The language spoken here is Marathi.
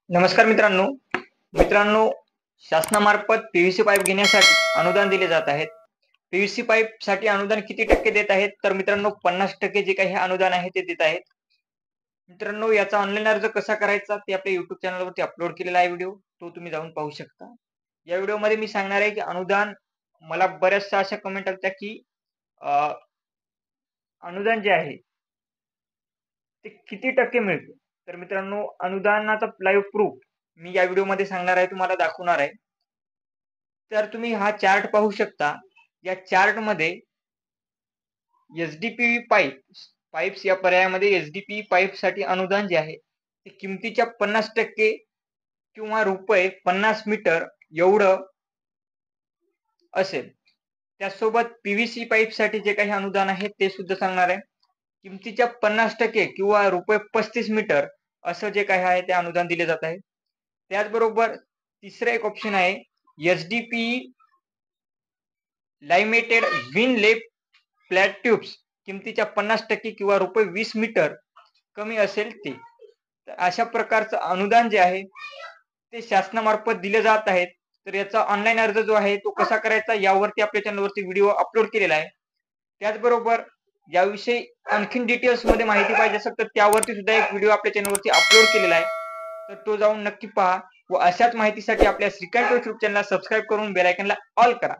नमस्कार मित्रांनो. मित्रांनो, शासनामार्फत पीव्हीसी पाईप घेण्यासाठी अनुदान दिले जात आहेत. पीव्हीसी पाईप साठी अनुदान किती टक्के देत आहेत? तर मित्रांनो 50% जे काही अनुदान आहे ते देत आहेत. मित्रांनो, याचा ऑनलाईन अर्ज कसा करायचा ते आपल्या YouTube चॅनलवरती अपलोड केलेला आहे व्हिडिओ. तो तुम्ही जाऊन पाहू शकता. या व्हिडिओमध्ये मी सांगणार आहे की अनुदान मला बऱ्याचशा अशा कमेंट आल्या की अ, अनुदान जे आहे ते किती टक्के मिळते? तर मित्रांनो, अनुदानाचा लाईव्ह प्रूफ मी या व्हिडिओमध्ये सांगणार आहे, तुम्हाला दाखवणार आहे. तर तुम्ही हा चार्ट पाहू शकता. या चार्टमध्ये एच-डी-पी पाईप्स या पर्यायामध्ये एच-डी-पी पाईपसाठी अनुदान जे आहे ते किमतीच्या 50% किंवा रुपये 50 मीटर एवढं असेल. त्याचसोबत पीव्हीसी पाईपसाठी जे काही अनुदान आहे ते सुद्धा सांगणार आहे. किमतीच्या 50% किंवा रुपये 35 मीटर असं जे काही आहे ते अनुदान दिले जात आहे. त्याचबरोबर तिसरं एक ऑप्शन आहे एच-डी-पी लायमेटेड विन लेप फ्लॅट ट्यूब्स, किमतीच्या 50% किंवा रुपये 20 मीटर कमी असेल ते. तर अशा प्रकारचं अनुदान जे आहे ते शासनामार्फत दिले जात आहेत. तर याचा ऑनलाईन अर्ज जो आहे तो कसा करायचा यावरती आपल्या चॅनलवरती व्हिडिओ अपलोड केलेला आहे. त्याचबरोबर याविषयी आणखीन डिटेल्स मध्ये माहिती पाहिजे असेल तर त्यावरती सुद्धा एक व्हिडिओ आपल्या चॅनलवरती अपलोड केलेला आहे. तर तो जाऊन नक्की पहा व अशाच माहितीसाठी आपल्या श्रीकांत YouTube चॅनलला सबस्क्राईब करून बेल आयकॉनला ऑल करा.